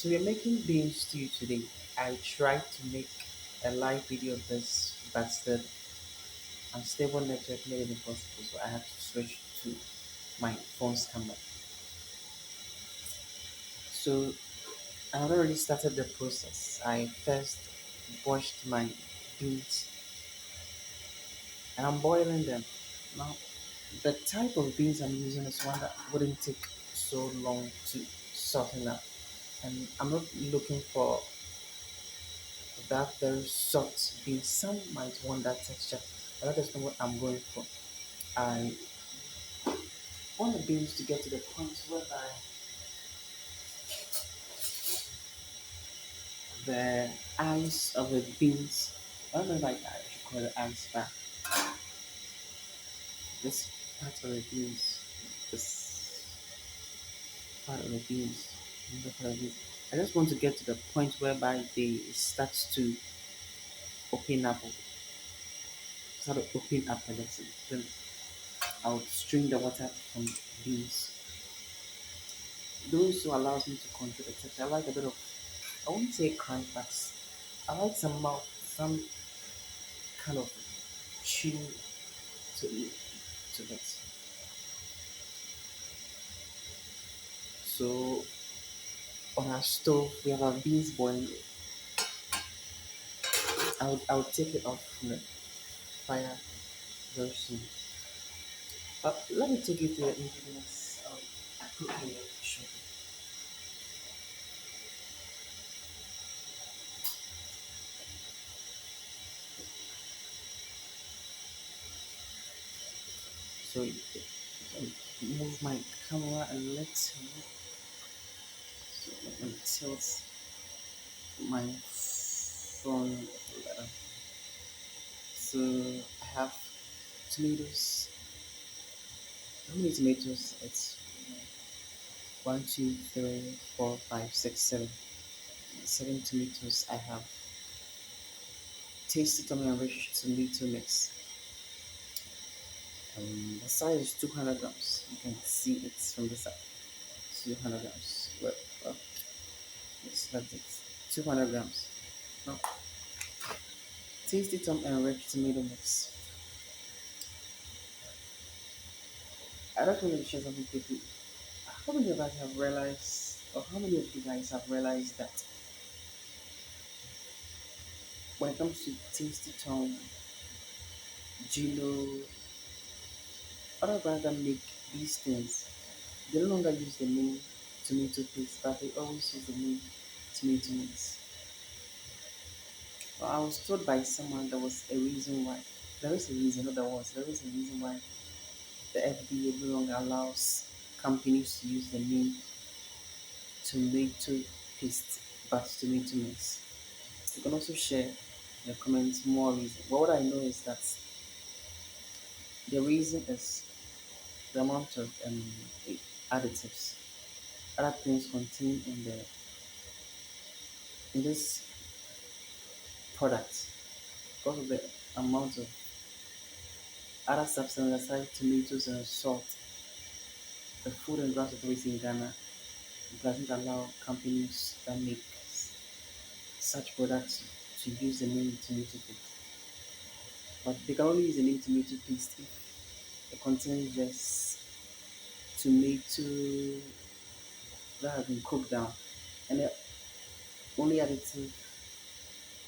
So we're making bean stew today. I tried to make a live video of this, but the unstable network made it impossible, so I had to switch to my phone's camera. So I had already started the process. I first washed my beans and I'm boiling them. Now, the type of beans I'm using is one that wouldn't take so long to soften up. And I'm not looking for that very soft beans. Some might want that texture, but that is not what I'm going for. I want the beans to get to the point whereby the eyes of the beans, I don't know if I should call it eyes, but this part of the beans, this part of the beans, the part of the beans. I just want to get to the point whereby they start to open up, open up a little. Then I'll strain the water from the beans. Those also allows me to control the texture. I like a bit of, I won't say crunch, but I like some kind of chew to eat to it. So on our stove, we have our beans boiling. I'll take it off from the fire very soon. But let me take you through the ingredients I put here shortly. So move my camera a little. So let me tilt my phone a little. So I have tomatoes. How many tomatoes? It's one, two, three, four, five, six, seven. 7 tomatoes. I have tasty tummy and rich tomato mix. The size is 200 grams. You can see it from the side. 200 grams. Well, yes, that's it. 200 grams. Now, tasty tom and rich tomato mix. I don't want to share something quickly. How many of us have realized, or how many of you guys have realized that when it comes to tasty tom, Gino, other brands that make these things, they no longer use the name tomato paste, but they always use the name tomato mix. Well, I was told by someone there was a reason why. There is a reason, not there was. There is a reason why the FDA no longer allows companies to use the name tomato paste, but tomato mix. You can also share in the comments more reason. But what I know is that the reason is the amount of additives, other things contained in this product because of the amount of other substances aside tomatoes and salt. The Food and Drug Authority in Ghana doesn't allow companies that make such products to use the name tomato paste. But they can only use the name tomato paste if it contains just tomato that has been cooked down. And the only additive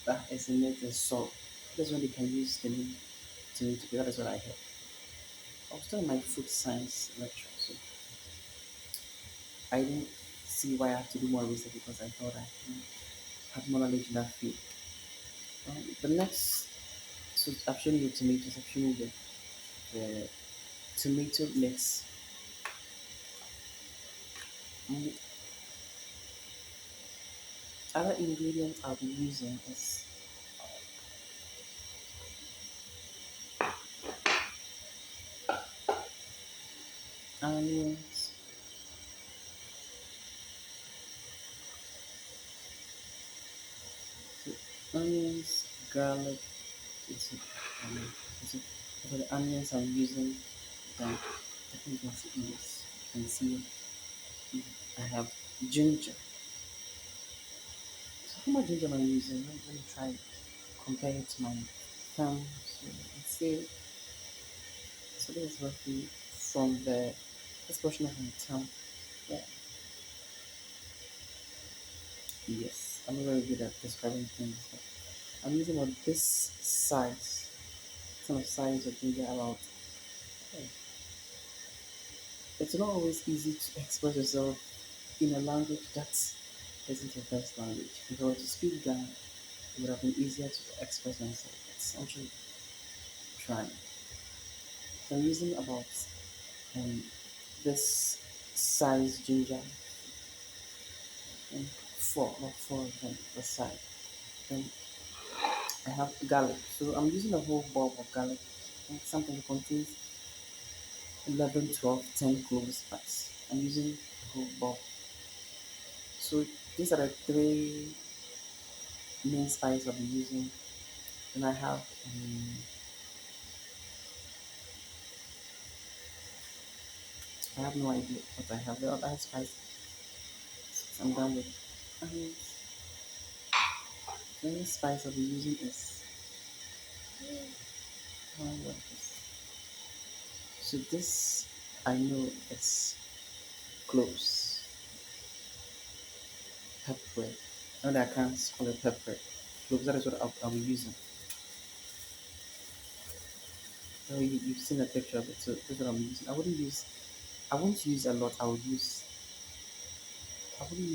that is in it is salt. That's when they can use the name tomato paste. That is what I heard. I was doing my food science lecture, so I didn't see why I have to do more research because I thought I had more knowledge in that field. The next, so I've shown you the tomatoes, I've shown you the tomato mix. Mm, Other ingredient I'll be using is onions, so onions, garlic. It's, um, it's, for the onions I'm using, then I think you can see this. You can see it. I have ginger. how much ginger am I using? Let me try compare it to my thumb. So let's see. So this is roughly from the this portion of my thumb. Yeah. Yes, I'm not very good at describing things. But I'm using about this size, kind of size of ginger about. eh, It's not always easy to express yourself in a language that isn't your first language. If I were to speak Ghana, it would have been easier to express myself. It's actually trying. So I'm using about um, this size ginger, and four, not four of them, the size. Then I have garlic. So I'm using a whole bulb of garlic. And something that contains 11, 12, 10 cloves, but I'm using a whole bulb. So these are the three main spices I'll be using. And I have no idea what I have. The other spice I'm done with. And the only spice I'll be using is what is this? So this I know it's cloves, pepper. No, that I can't call it pepper. Cloves. That is what I'll be using. So you've seen a picture of it. So that's what I'm using. I won't use a lot. I wouldn't use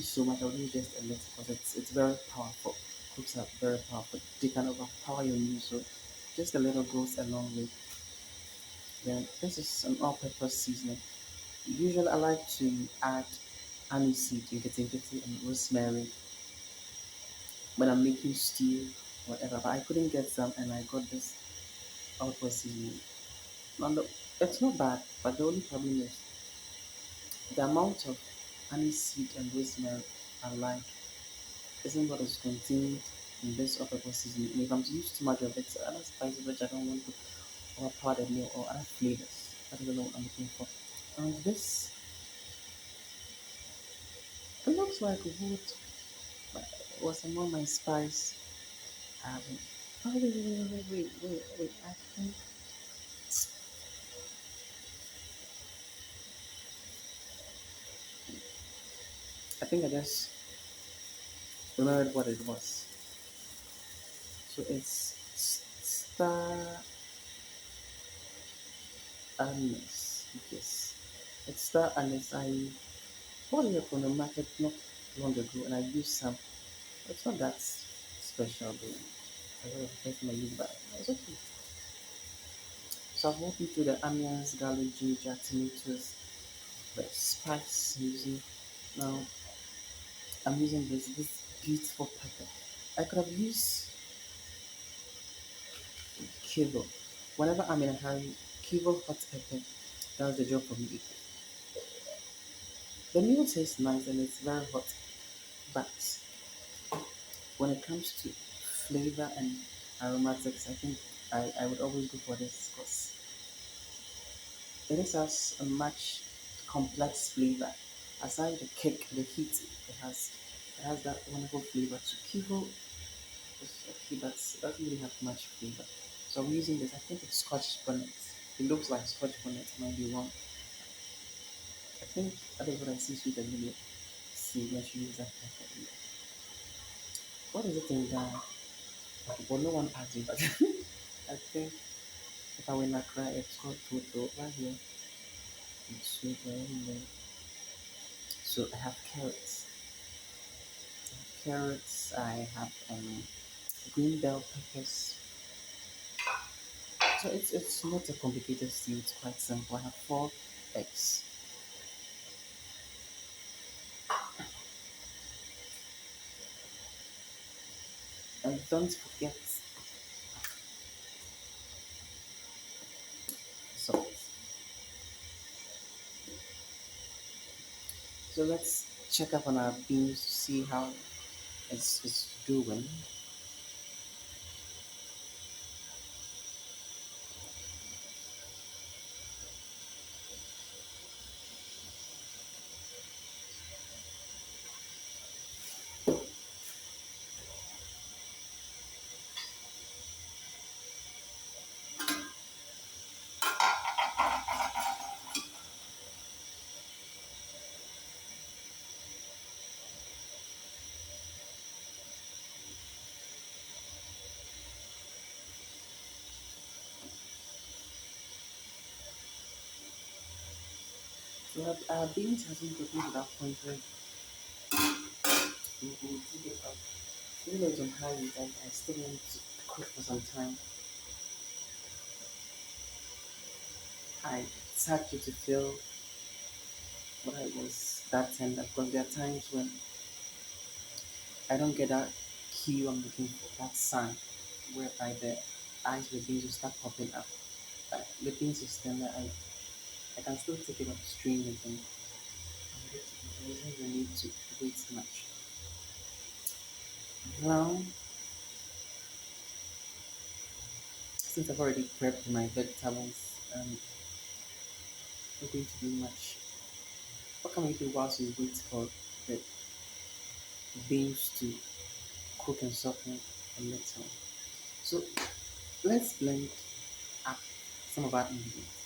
so much. I would use just a little because it's very powerful. Cloves are very powerful. They can overpower your meal. So just a little goes a long way. Then this is an all-purpose seasoning. Usually I like to add aniseed, inkiti, and rosemary when I'm making stew, whatever. But I couldn't get some, and I got this all-purpose seasoning. Now, it's not bad, but the only problem is the amount of aniseed and rosemary I like isn't what is contained in this all-purpose seasoning. And if I'm to use too much of it, other spices which I don't want to overpower the meal or other flavors. That is what I'm looking for. And this, it looks like wood, but it was among my spice. Oh, wait. I think I just remembered what it was. So it's star anise. Yes, it's star anise. I bought it from the market not long ago, and I used some. It's not that special, though. I don't know if the person I use, but it's okay. So I've walked you through the onions, garlic, ginger, tomatoes, the spice I'm using. Now I'm using this beautiful pepper. I could have used Kivo. Whenever I'm in a hurry, Kivo hot pepper does the job for me. The meal tastes nice and it's very hot, but when it comes to flavor and aromatics, I think I would always go for this because it is has a much complex flavor. Aside the kick, the heat, it has that wonderful flavor. So Kivo is okay, but it doesn't really have much flavor. So I'm using this. I think it's Scotch bonnet. It looks like Scotch bonnet. I might be wrong. I think that is what I see sweet and really see when she uses that pepper. What is it in Ghana? Well, no one asked me, but I think if I were in Accra, it's called Toto right here. It's sweet very low. So I have carrots. I have green bell peppers. So it's not a complicated stew. It's quite simple. I have 4 eggs. And don't forget salt. So let's check up on our beans to see how it's doing. So our beans hasn't gotten to that point where we dig it up. Even though it's on high heat, I still want to cook for some time. It's hard to feel what I was that tender because there are times when I don't get that cue I'm looking for, that sign whereby the eyes of the beans will start popping up. The beans is tender, I can still take it upstream again. There isn't the need to wait much. Now, since I've already prepped my vegetables, not going to do much. What can we do whilst we wait for the beans to cook and soften a little? So let's blend up some of our ingredients.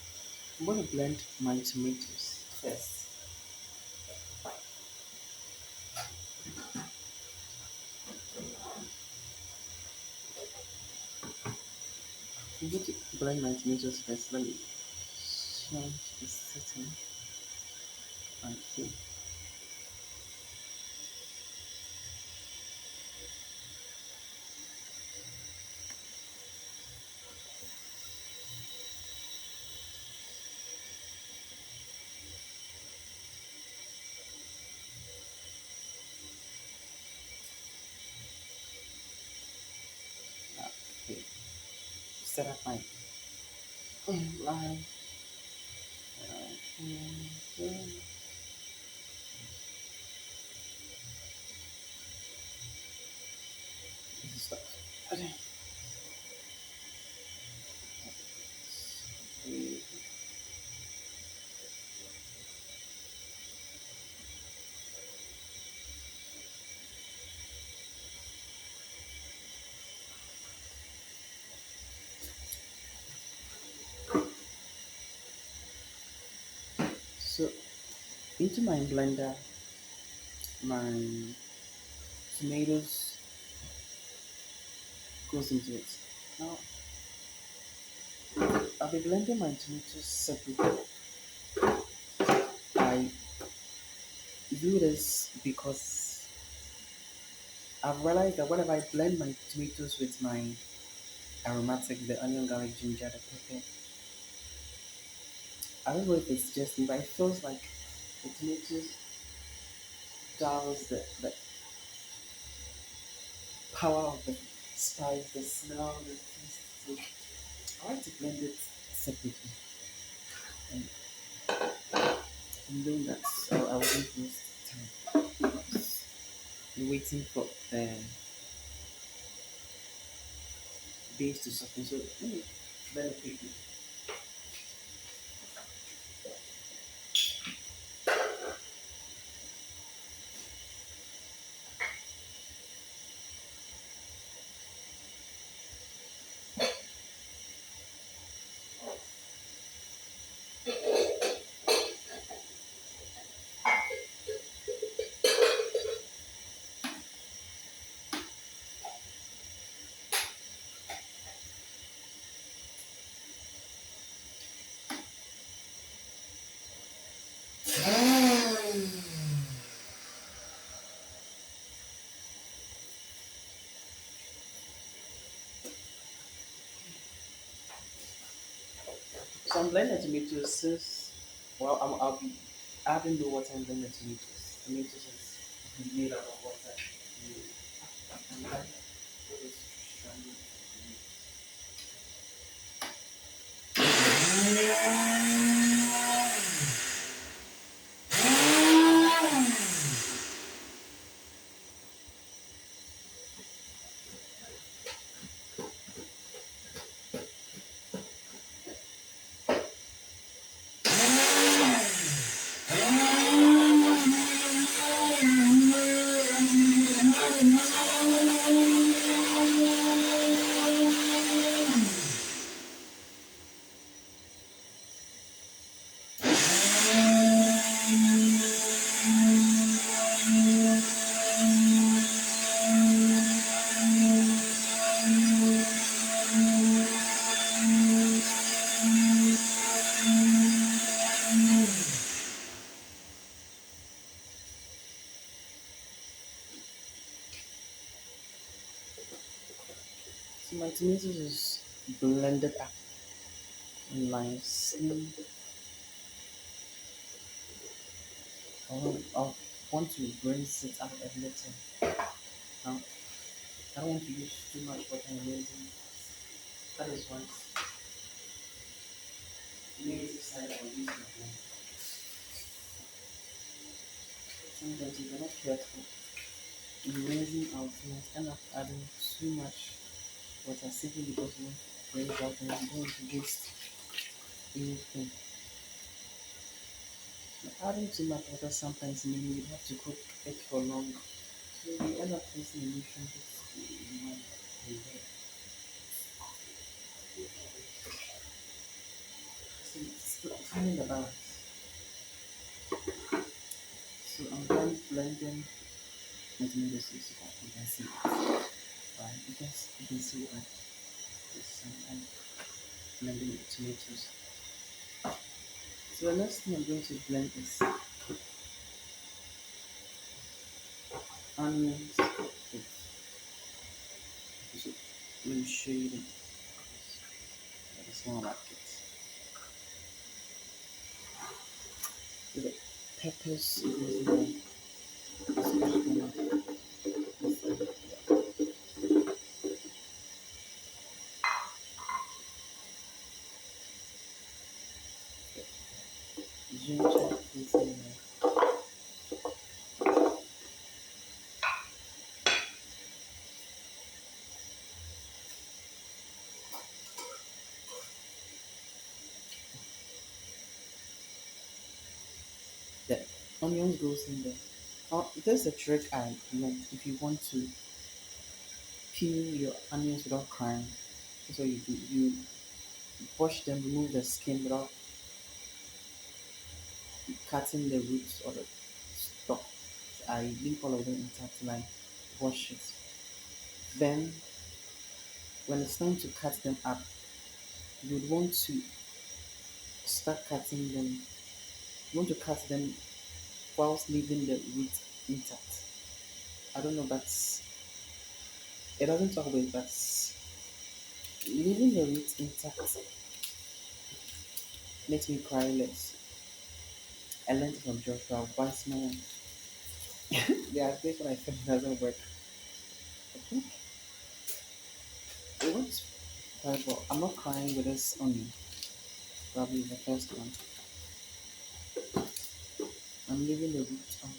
I'm going to blend my tomatoes first. I'm going to blend my tomatoes first. Let me change the setting. Okay. Okay. Set up my line. Okay. This is stuff. Okay. So into my blender, my tomatoes goes into it. Now I'll be blending my tomatoes separately. I do this because I've realized that whenever I blend my tomatoes with my aromatics, the onion, garlic, ginger, the pepper, I don't know if it's just me, but it feels like the tomatoes dulls the power of the spice, the smell, the taste. So I like to blend it separately. And in doing that, so I wouldn't waste time. I'm waiting for the base to soften. So let me blend it quickly. So I'm blending the tomatoes since, well, I'll be adding the water and then the tomatoes. Tomatoes is made out of water. And that is strong. tomatoes is blended up nicely. I want to rinse it out a little. Now, I don't want to use too much water in raising. That is why lazy side I use my blender. Sometimes if you're not careful, in raising out, you might end up adding too much water simply because you want to raise out and you don't want to waste anything. Adding too much water sometimes means you have to cook it for longer. So you end up facing a nutrient you might regret. So it's finding the balance. So I'm done blending my tomato sauce. You can see it, right? You can see it right. Yes, I'm blending the tomatoes. So the next thing I'm going to blend is onions. So let me show you them. That is more like it. So the peppers is ginger is in there. The onions goes in there. There's a trick I learned. If you want to peel your onions without crying, that's what you do. You wash them, remove the skin without cutting the roots or the stalk. I leave all of them intact and I wash it. Then, when it's time to cut them up, you would want to start cutting them. You want to cut them whilst leaving the root intact. I don't know, but it doesn't always, but leaving the root intact makes me cry less. I learned from Joshua Weissman. There are days when I think it doesn't work. I think it works quite well. I'm not crying with this onion. Probably the first one. I'm leaving the root on.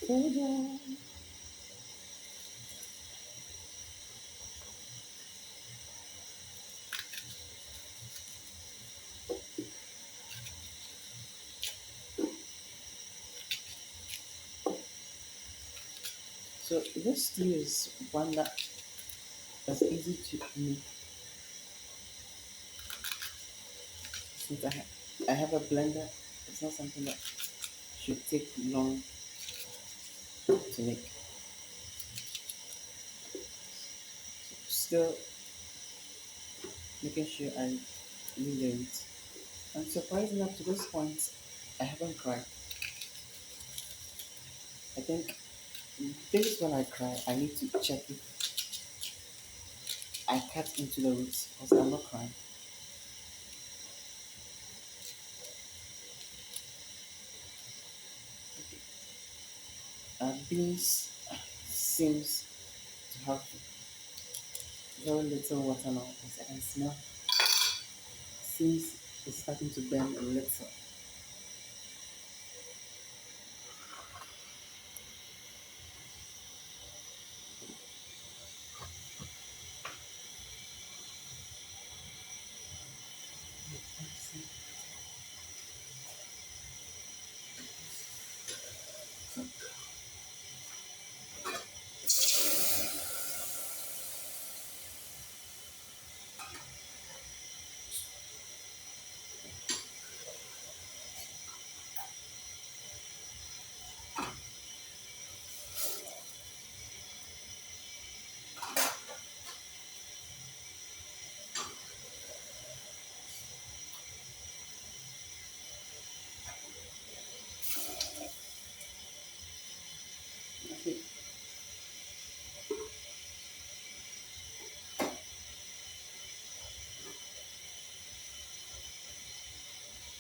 Ta-da! So this stew is one that is easy to make since I have a blender. It's not something that should take long to make. Still making sure I leave the root. And surprisingly up to this point, I haven't cried. I think this is when I cry. I need to check if I cut into the roots because I'm not crying. Beans seems to have very little water now because I can smell. Seems it's starting to burn a little.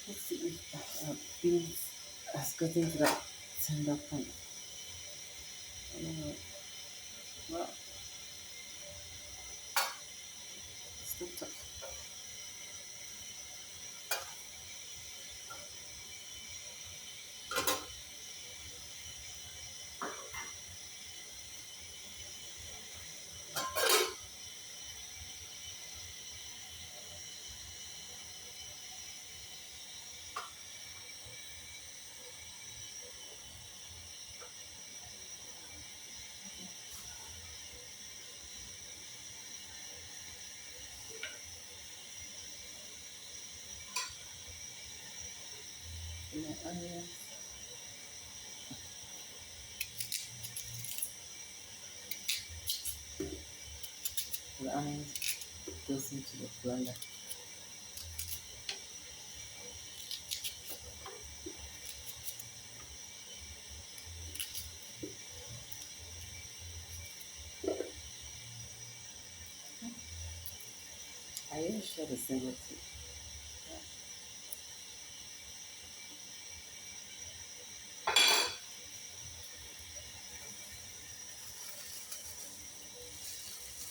Let's see if beans has gotten to that tender point. Uh, well, it's still tough. My onions, the onions goes into the blender. I even share the same with you.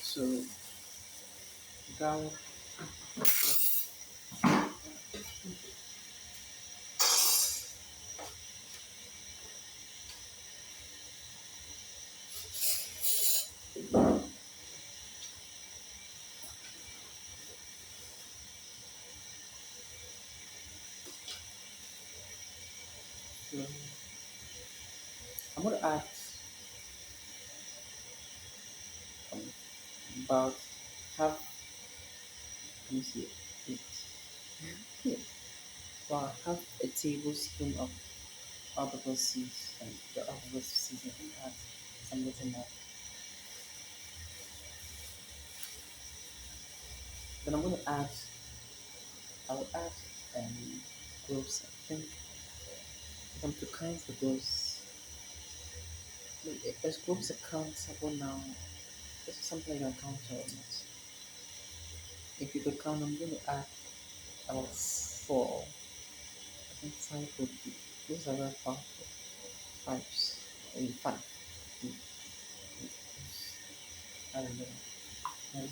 So garlic, so I'm gonna add um, about half, let me see, it, yeah, about half a tablespoon of article seeds and the article seasoning add some little more. Then I'm gonna add, I'll add cloves. I think if I'm to count the cloves, is cloves accountable now? This is something I can count or not. If you could count, I'm gonna add about four. I think five would be, those are very powerful. Fives, maybe five. Mm, mm, I don't know. And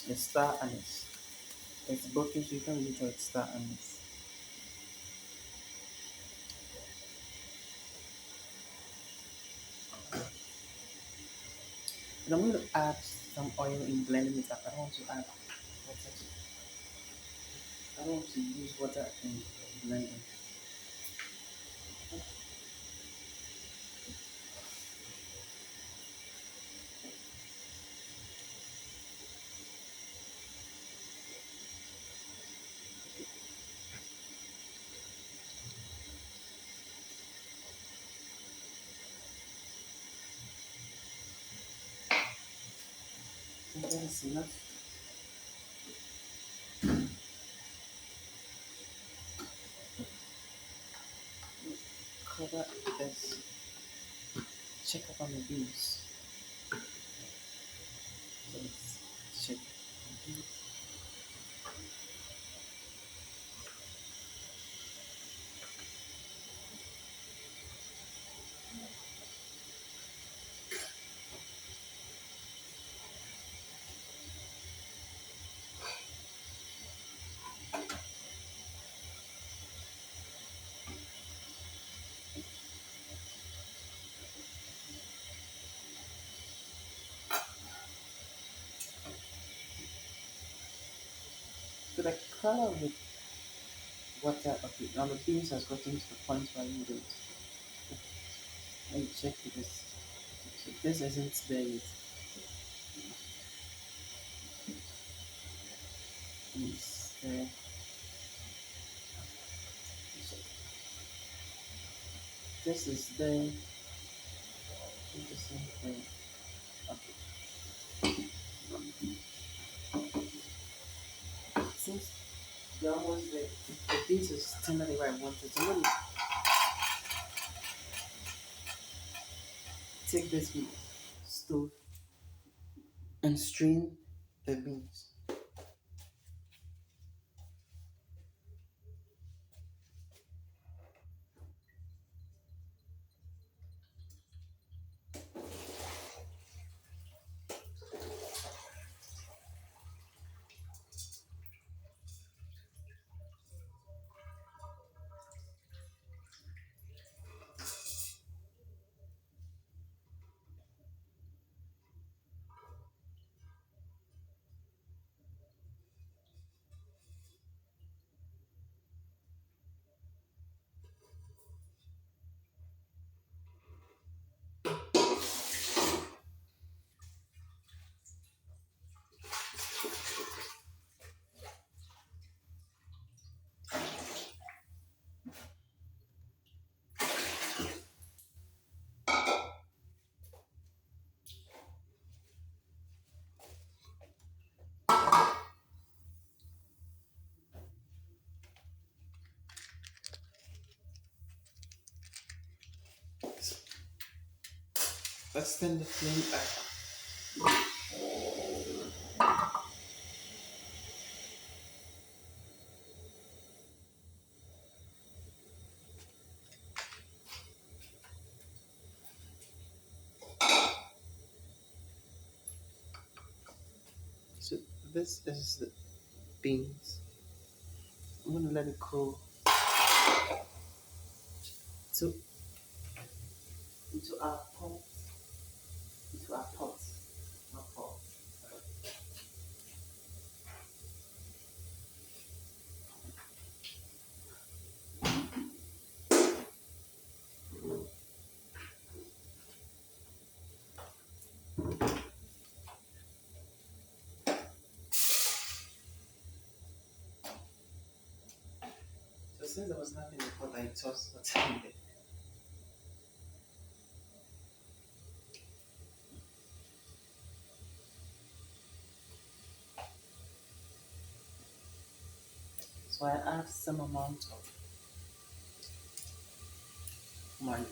it's star anise. It's broken, so you can't really tell it's star anise. And I'm going to add some oil in blending it up. I don't want to add water. I don't want to use water in blending. And that is enough. Cover this. Check up on the beans. So let's check. So the color of the water of it, now the beans has gotten to the point where you don't. Let me check this. So this isn't there yet. It's there. So this is there. The same thing. Okay. Since you're almost there, the beans is tenderly where I want it. So I'm gonna take this stove and strain the beans. Let's turn the flame back up. So this is the beans. I'm gonna let it cool to into our pot, into our pot, not pot. So since there was nothing in the pot, I tossed what's in there. So I add some amount of margarine.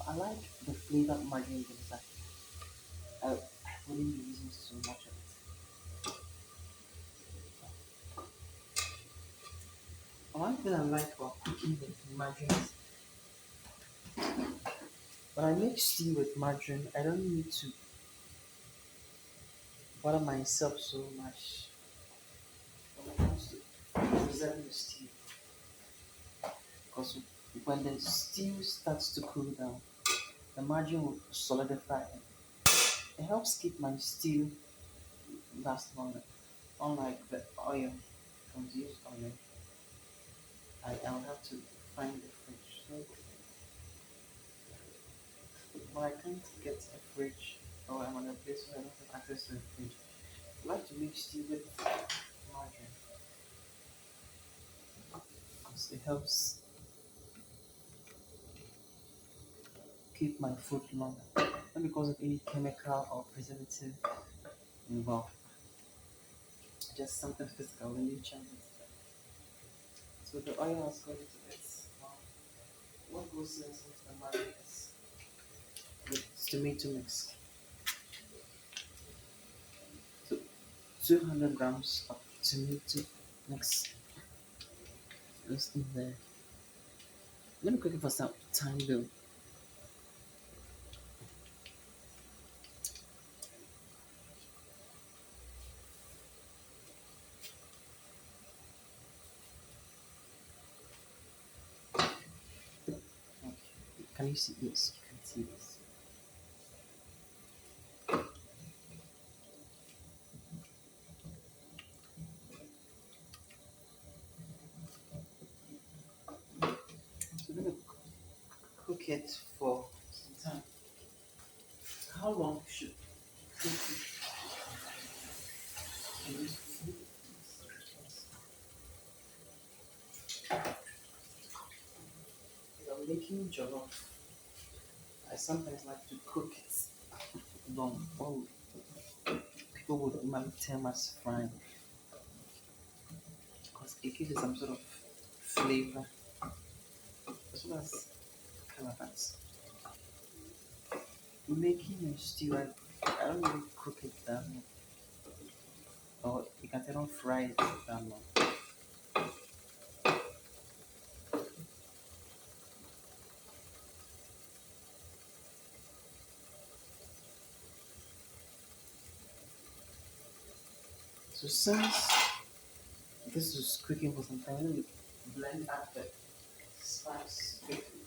I like the flavor margarine gives that. I wouldn't be using so much of it. One thing I like about cooking with margarine is when I make stew with margarine, I don't need to bother myself so much when it comes to preserving the stew. Because when the stew starts to cool down, the margarine will solidify and it helps keep my stew last longer. Unlike the oil, from the used oil, I'll have to find the fridge. So when I can't get a fridge or I'm on a place where I don't have access to a fridge, I like to make stew with margarine because it helps keep my food longer. Not because of any chemical or preservative involved, just something physical when you change it. So the oil has got into it. What goes into the margarine is the tomato mix. So 200 grams of tomato mix goes in there. I'm gonna cook it for some time though. Okay. Can you see this? You can see this. So we're gonna cook it for some time. How long should cook it? If I'm making jollof, I sometimes like to cook it long. Oh, people would normally term as frying because it gives it some sort of flavor as well as calabash. Making a stew, I don't really cook it that long. Or you can say don't fry it that long. So since this is cooking for some time, let me blend up the spice quickly.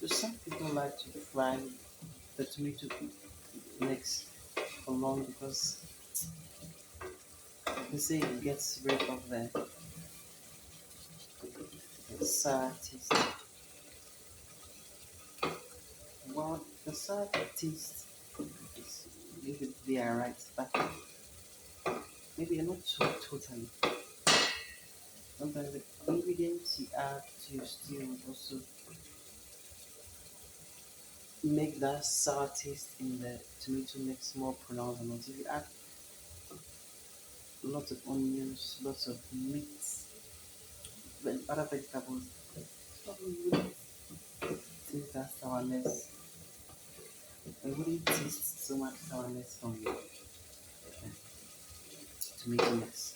Some people like to fry the tomato mix for long because they say it gets rid of the sour taste. Well, the sour taste is maybe they are right, but maybe not totally. Sometimes the ingredients you add to your stew will also make that sour taste in the tomato mix more pronounced. And if you add lots of onions, lots of meat, and other vegetables, probably wouldn't taste that sourness. It wouldn't taste so much sourness from your tomato mix.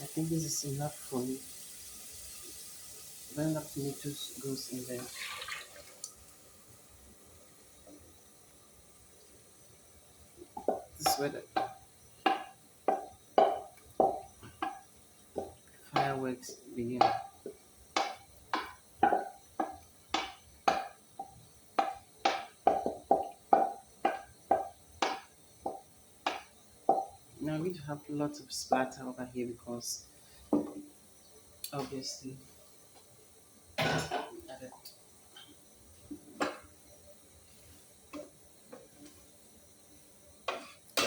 I think this is enough for me. When the tomatoes goes in there, this is where the fireworks begin. Now I'm going to have lots of splatter over here because obviously added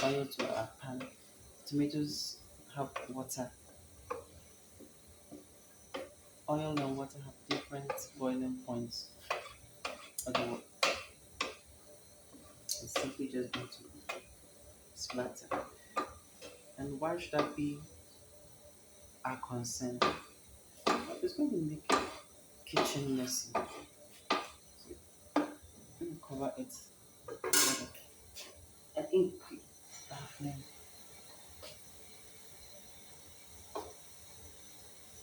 oil to our pan. Tomatoes have water. Oil and water have different boiling points. Otherwise, it's simply just going to splatter. And why should that be our concern? It's going to make kitchen messy. So let me cover it with an ink flame.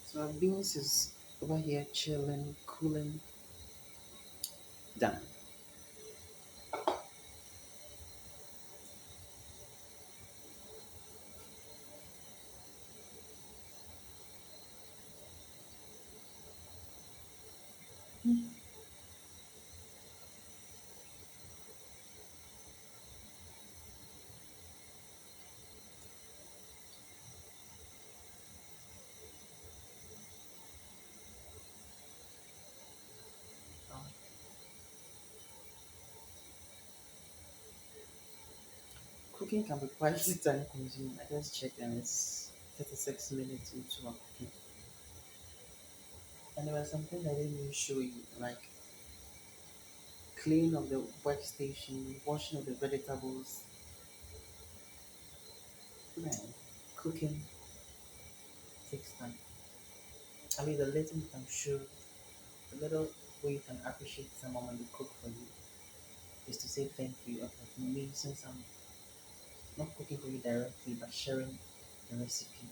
So our beans is over here chilling, cooling down. Um, Cooking can be quite time consuming. I just checked and it's 36 minutes into our cooking. And there was something I didn't even show you, like cleaning of the workstation, washing of the vegetables. Man, cooking takes time. I mean, the little you can show, the little way you can appreciate someone when they cook for you is to say thank you. Okay, for me, since I'm not cooking for you directly, but sharing the recipe,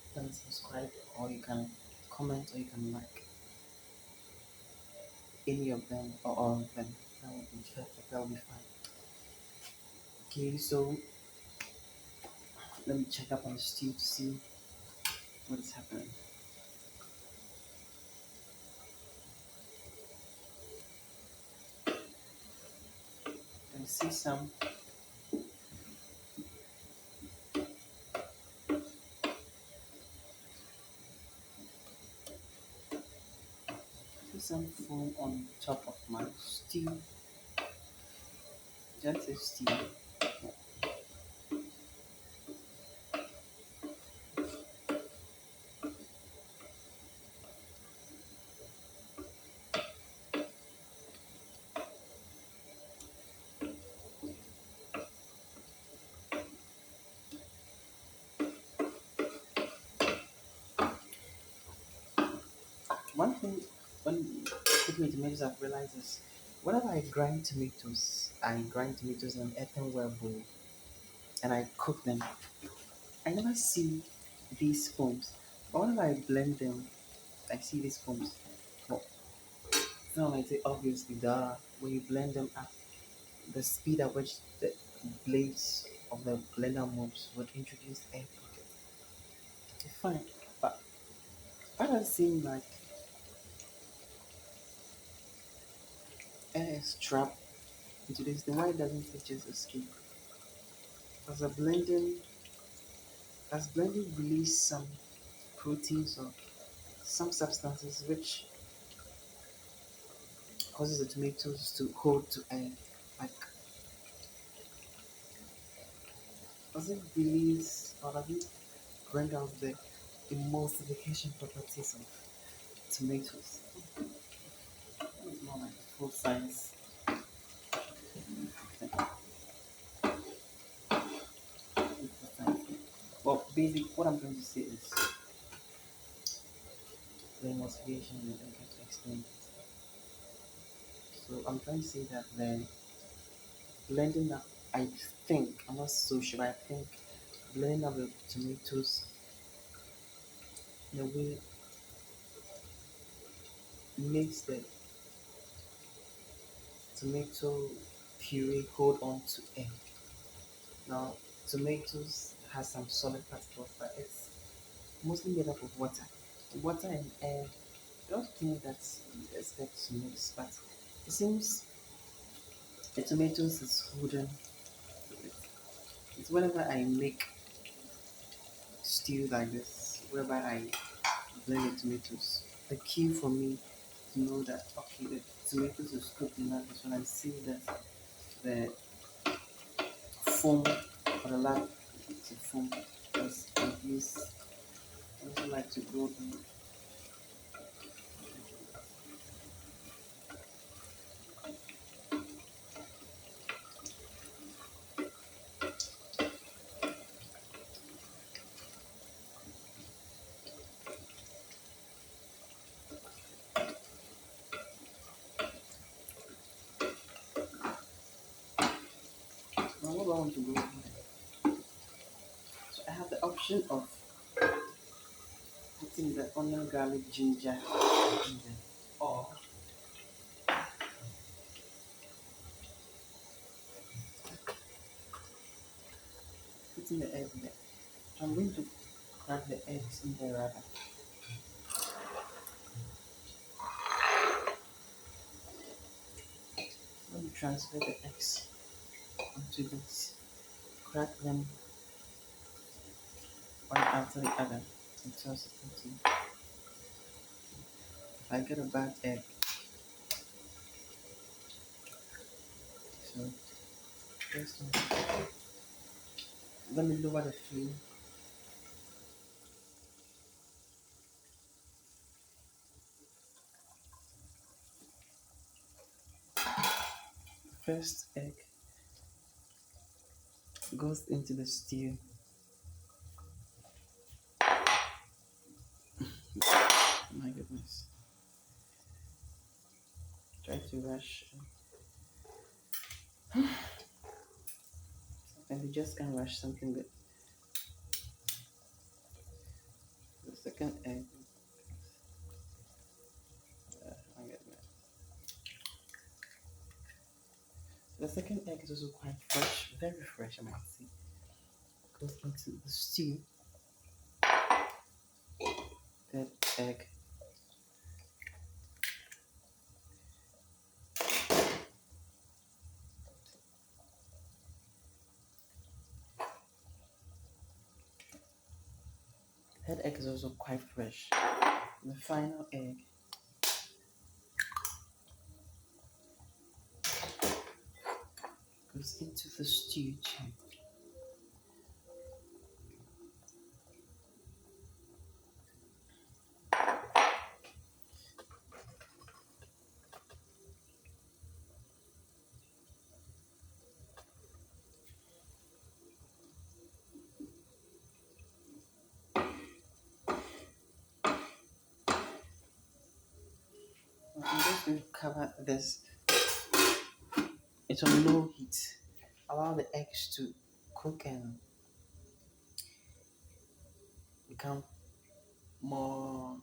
you can subscribe or you can comment or you can like any of them or all of them. That would be perfect. That would be fine. Okay, so let me check up on the stew to see what is happening. I see some some foam on top of my stew. Just a stew. One thing when cooking with tomatoes I've realized is whenever I grind tomatoes in an earthenware bowl and I cook them, I never see these foams. But whenever I blend them, I see these foams. Well, now I say obviously, when you blend them up, the speed at which the blades of the blender moves would introduce air pockets. Okay, fine. But that does seem like air is trapped into this. Then why doesn't it just escape? As a blending, as blending release some proteins or some substances which causes the tomatoes to hold to air. Like, does it release or does it bring out the emulsification properties of tomatoes? It's more like full science. Well, what I'm trying to say is the emulsification and I can explain it. So I'm trying to say that the blending up, I think, I'm not so sure, but I think blending up the tomatoes in a way makes the tomato puree hold on to air. Now, tomatoes has some solid particles, but it's mostly made up of water. Water and air, I don't think that's expect to mix, but it seems the tomatoes is holding. It's whenever I make stew like this, whereby I blend the tomatoes, the key for me to know that okay, the tomatoes is cooked enough is when I see that the foam for the lab the foam because I use I also like to go in. Now what do I want to go in? So I have the option of putting the onion, garlic, ginger in there, or putting the egg there. So I'm going to crack the eggs in there rather. Let me transfer the eggs onto this. Crack them one after the other until it's empty. If I get a bad egg, so first let me lower the flame. First egg goes into the stew. My goodness. Try to rush and you just can't rush something good. The second egg, my goodness. The second egg is also quite fresh, very fresh, I might say. Goes into the stew. That egg. That egg is also quite fresh. The final egg goes into the stew too. I'm just going to cover this. It's on low heat. Allow the eggs to cook and become more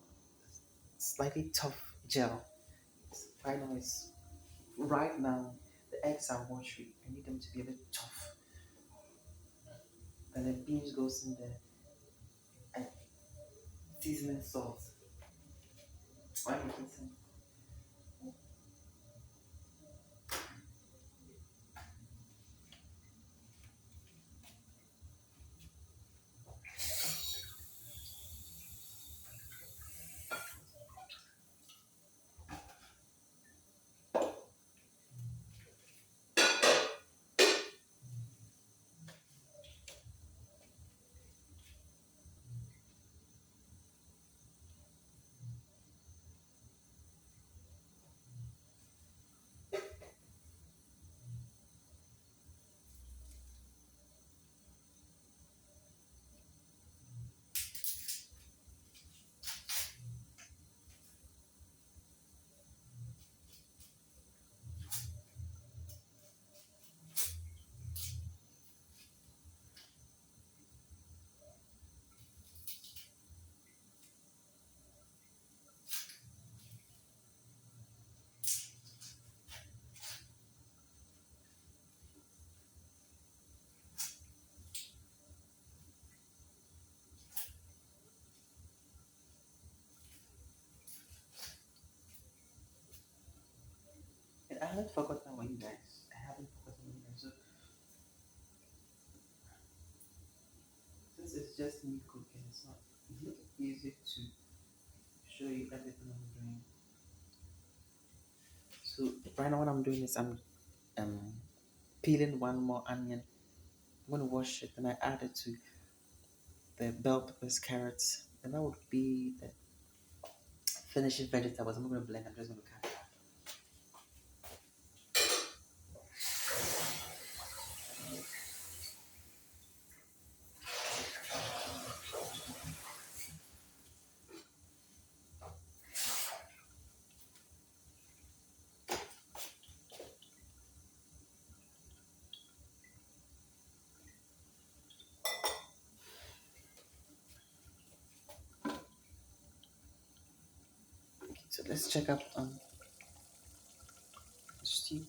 slightly tough gel. Right now the eggs are watery. I need them to be a bit tough. Then the beans goes in there and seasoning salt. Why you eating? And I haven't forgotten what you guys. I haven't forgotten what you guys. So since it's just me cooking, it's not easy to show you everything I'm doing. So right now what I'm doing is I'm um peeling one more onion. I'm gonna wash it and I add it to the bell peppers, carrots, and that would be the finishing vegetables. I'm not gonna blend. I'm just gonna cut it up. Okay, so let's check up on the stew.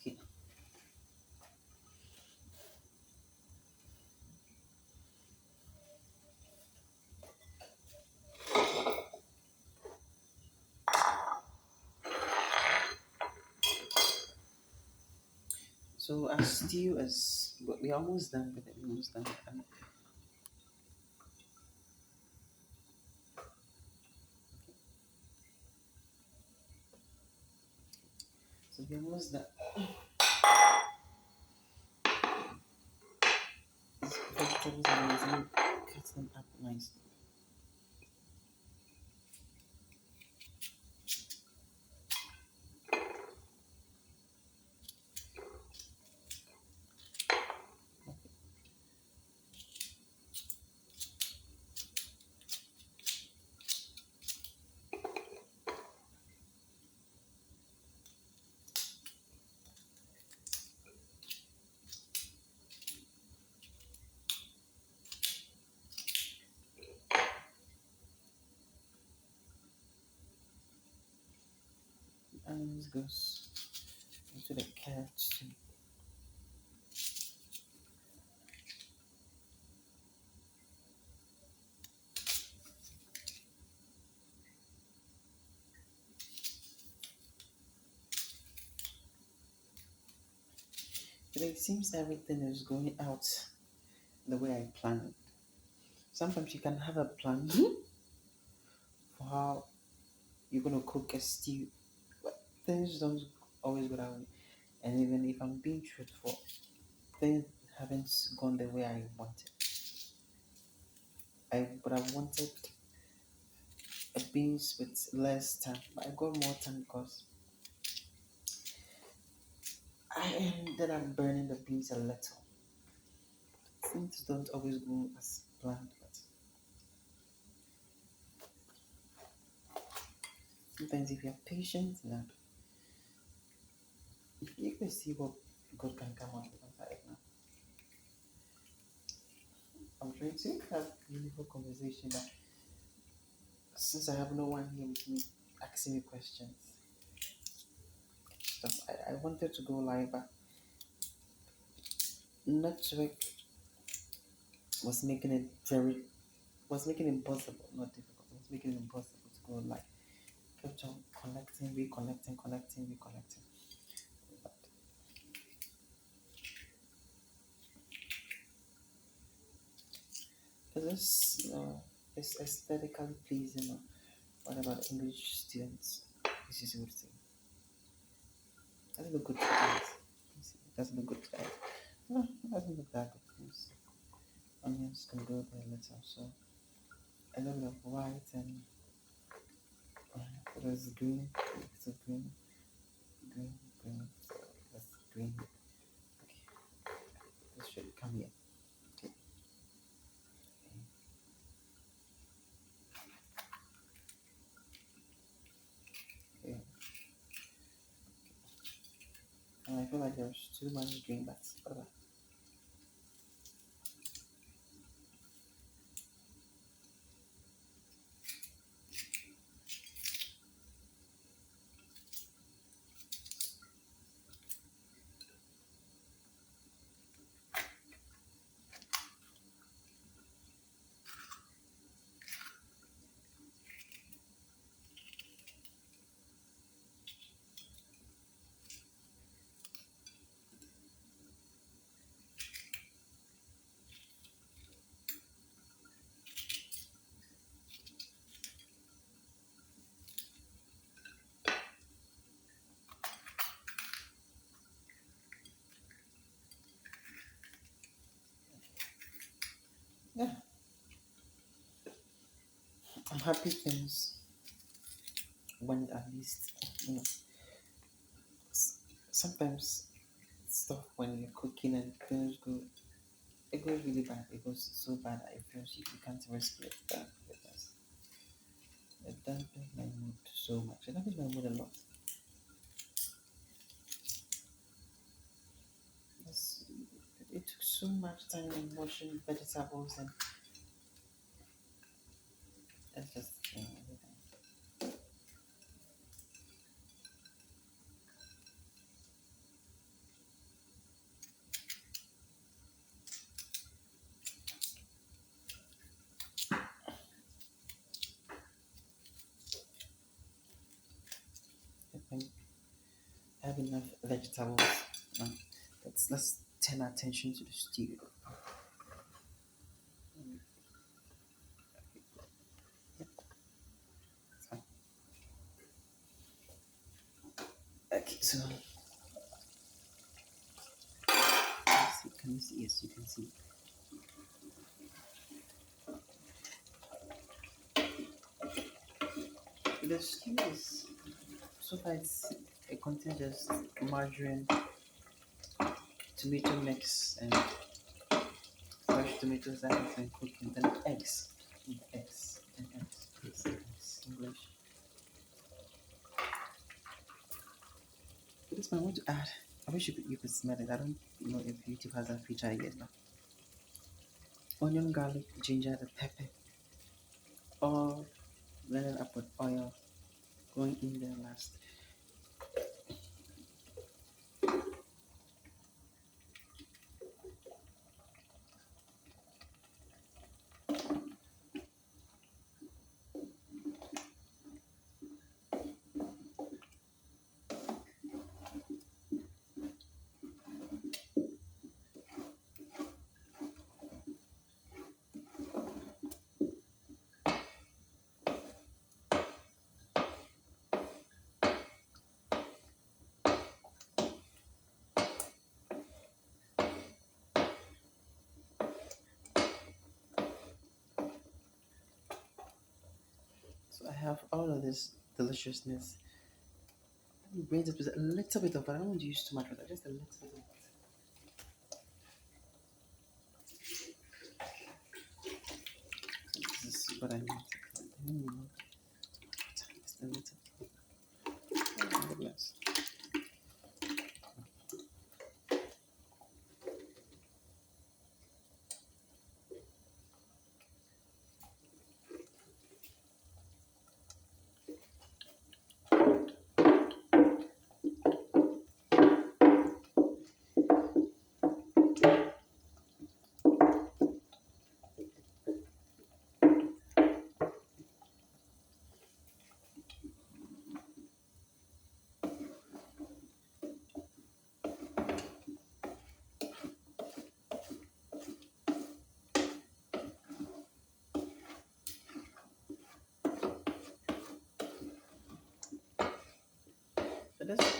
Okay. So our stew is we're almost done with it. We're almost done with it. So we're almost done. These vegetables are nice. Let me cut them up nicely. and this goes into the carrots too. But it seems everything is going out the way I planned it. Sometimes you can have a plan for how you're gonna cook a stew, but things don't always go that way. And even if I'm being truthful, things haven't gone the way I wanted. I would have wanted a beans with less time, but I got more time because I ended up burning the beans a little. Things don't always go as planned, but sometimes if you're patient enough, you can see what God can come out with right now. I'm trying to have a meaningful conversation that since I have no one here with me asking me questions, stuff, I wanted to go live, but network was making it was making it impossible, not difficult, it was making it impossible to go live. Kept on connecting, reconnecting, connecting, reconnecting. But is this, it's aesthetically pleasing? Or what about English students? This is a good thing. Doesn't look good to guys. Doesn't look good to guys. No, it doesn't look that good. Onions can go there later. So a little bit of white and it was green. It's a green, green, green. So that's green. Okay, this should come here. Okay. Okay. And I feel like there's too much green, but whatever. Yeah, I'm happy things went at least. You know, sometimes stuff when you're cooking and things go, it goes really bad. It goes so bad that it feels you can't rescue it. That because it dampens my mood so much. It dampens my mood a lot. It's, it took so much time in washing vegetables and it's just everything. I think I have enough vegetables. Now, let's turn attention to the stew. Yep, it's fine. Okay, so let's see, can you see? Yes, you can see. The stew is so far it contains just margarine, tomato mix, and fresh tomatoes that has been cooked, and then eggs. Eggs and eggs. Yes, eggs. English. For this one, I want to add. I wish you could smell it. I don't know if YouTube has that feature yet, but onion, garlic, ginger, the pepper, all blended up with oil, going in there last. So I have all of this deliciousness. Let me braise it with a little bit of water. I don't want to use too much water, just a little bit of water. So this is what I need. Just a little. Oh my goodness.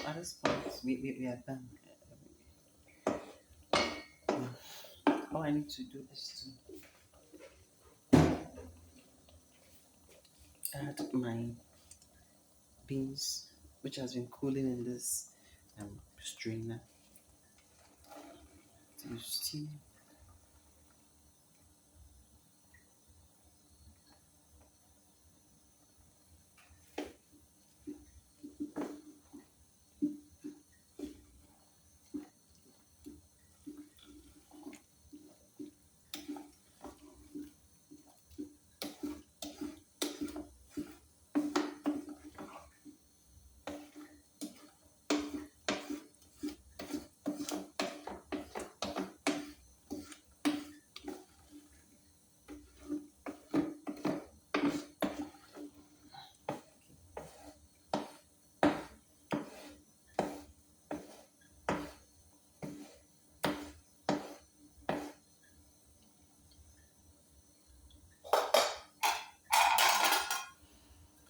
At this point, we are done. All I need to do is to add my beans, which has been cooling in this strainer, to steam.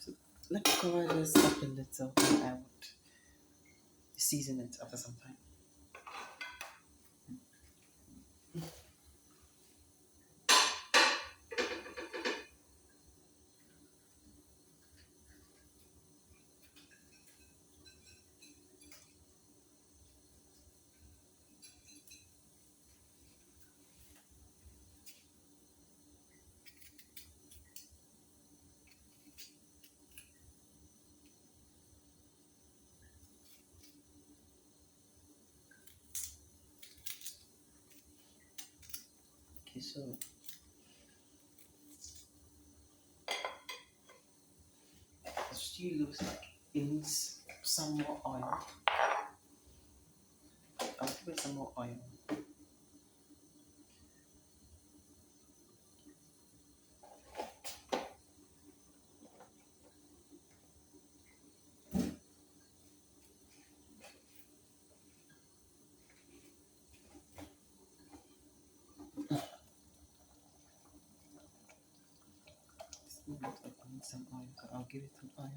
So let me cover this up a little, and I would season it after some time. Okay, so the stew looks like it needs some more oil. I'll give it some more oil. It looks like it needs some oil, so I'll give it some oil.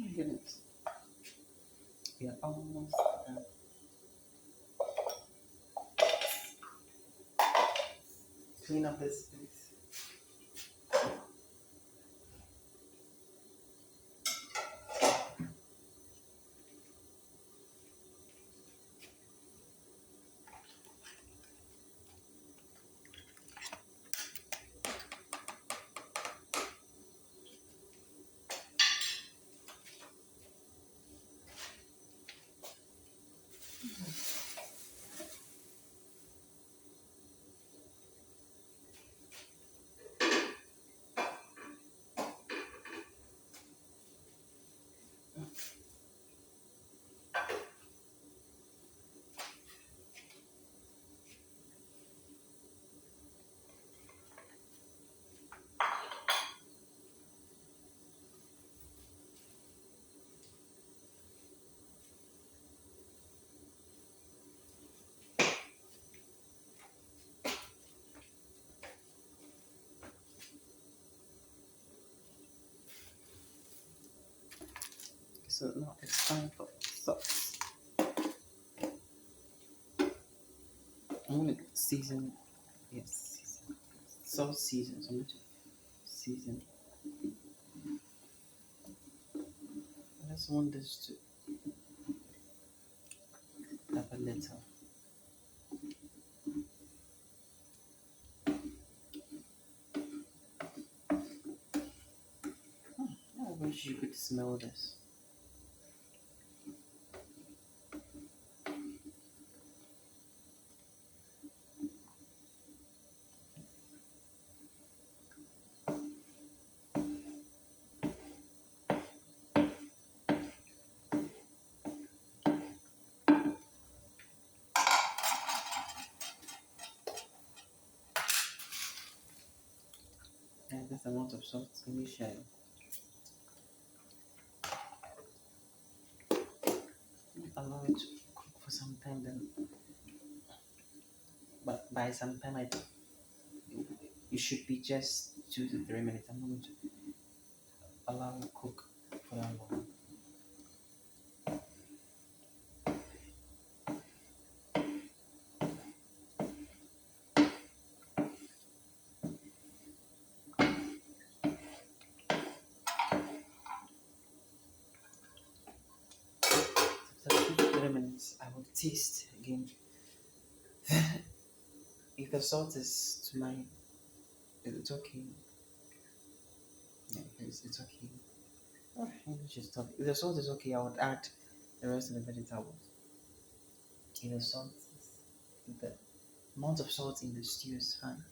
Oh my goodness. We are almost done. Clean up this place. So now it's time for sauce. I'm gonna season. Yes, season. Sauce season. So I'm going to season. I just want this to have a little. I wish you could smell this. And this amount of salt initially. Allow it to cook for some time. Then, but by some time, it should be just 2 to 3 minutes. I'm not going to allow it to cook for that long. After 2 to 3 minutes, I will taste again. If the salt is to my, it's okay. Yeah, it's okay. Oh, let me just stop. If the salt is okay, I would add the rest of the vegetables. If the salt is, if the amount of salt in the stew is fine.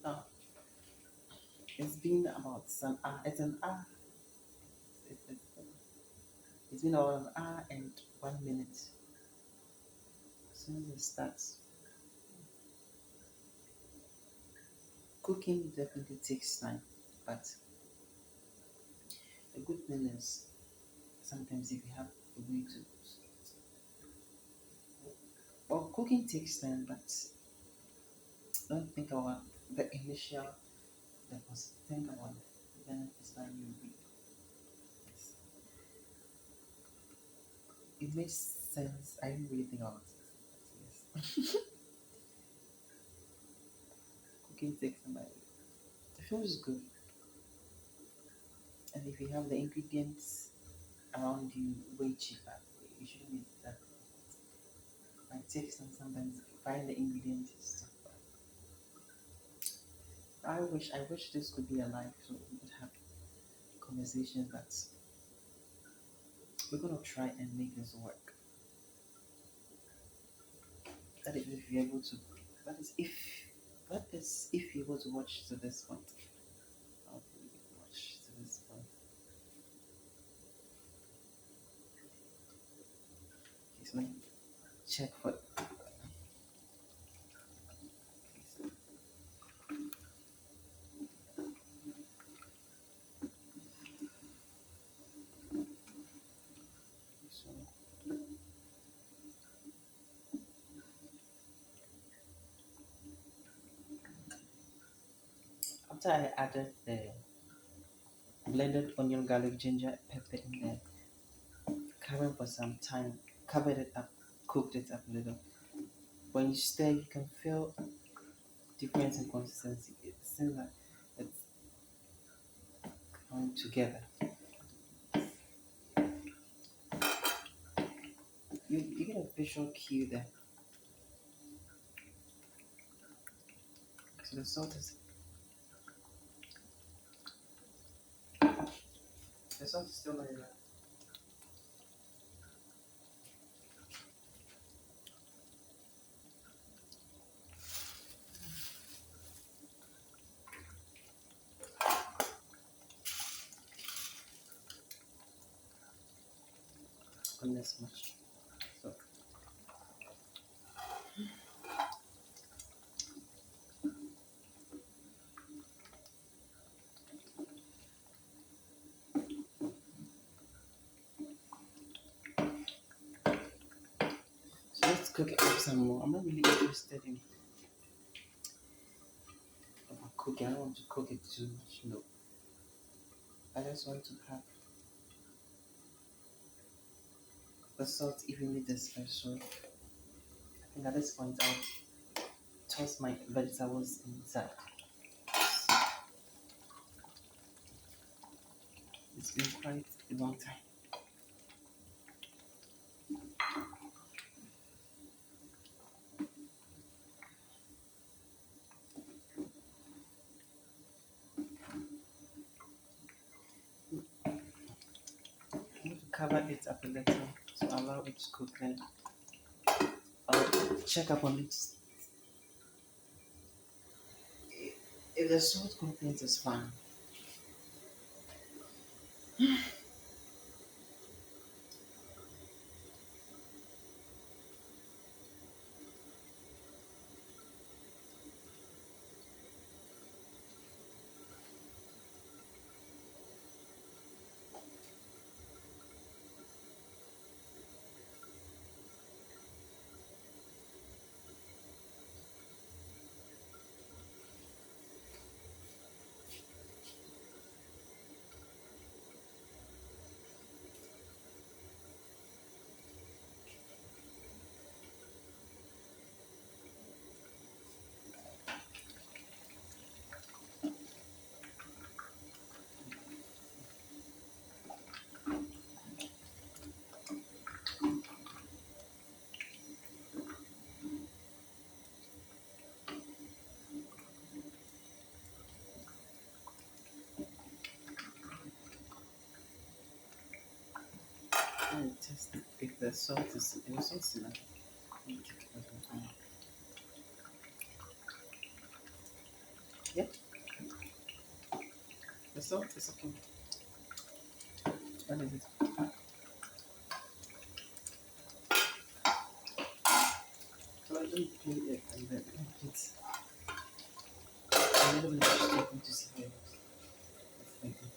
Now, it's been about some hour. It's an hour. It's, it's been about an hour and 1 minute. As soon as it starts cooking, definitely takes time. But the good thing is, sometimes if you have a way to, well, cooking takes time, but don't think about the initial deposit. Think about the benefits that you reap. It makes sense. I didn't really think about it. Yes. Cooking takes time. It feels good. And if you have the ingredients around you way cheaper, you shouldn't be that. Like takes time sometimes find the ingredients is tough. I wish this could be alive so we could have conversations that we're gonna try and make this work. That is if you're able to that is if you're able to watch to this point. How can you watch to this point? Okay, so let me check for so after I added the blended onion, garlic, ginger, pepper in there, covering for some time, covered it up, cooked it up a little. When you stir, you can feel difference in consistency. It seems like it's coming together. You get a visual cue there. So the salt is still not enough. On this much. So cook it up some more. I'm not really interested in cooking. I don't want to cook it too much. No, I just want to have the salt evenly dispersed. So I think at this point I'll toss my vegetables inside. It's been quite a long time. I need to cover it up a little to allow it to cook. Then I'll check up on it. If the salt content is fine, I'll test if the salt is enough. Let me check it out. Yep, the salt is okay. What is it? So I don't play it and then it's a little bit checking to see how it looks. Thank you.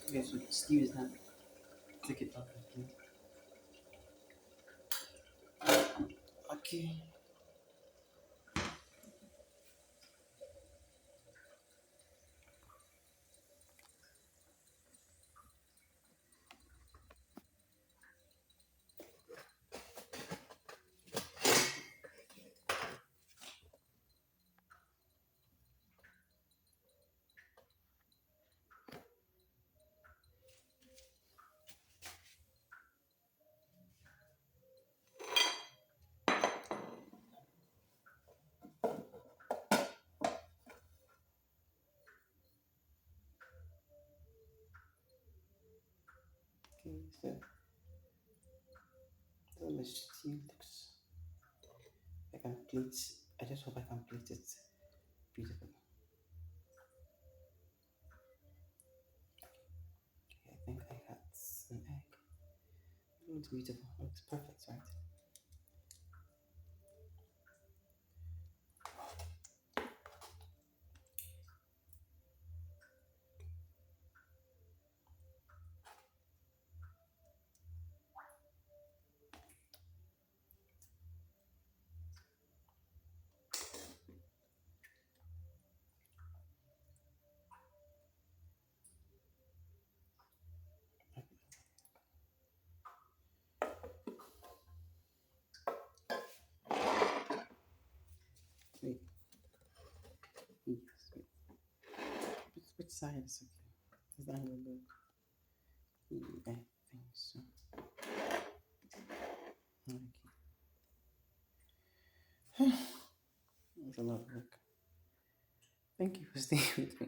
Okay, so stew is done. Take it out again. Okay. Okay, so the stew looks. I can plate. I just hope I can plate it beautifully. Okay, I think I had an egg. It looks beautiful. It looks perfect, right? Wait, yes, wait. Which side is okay? Is that angle good? I think so. Okay. That's a lot of work. Thank you for staying with me.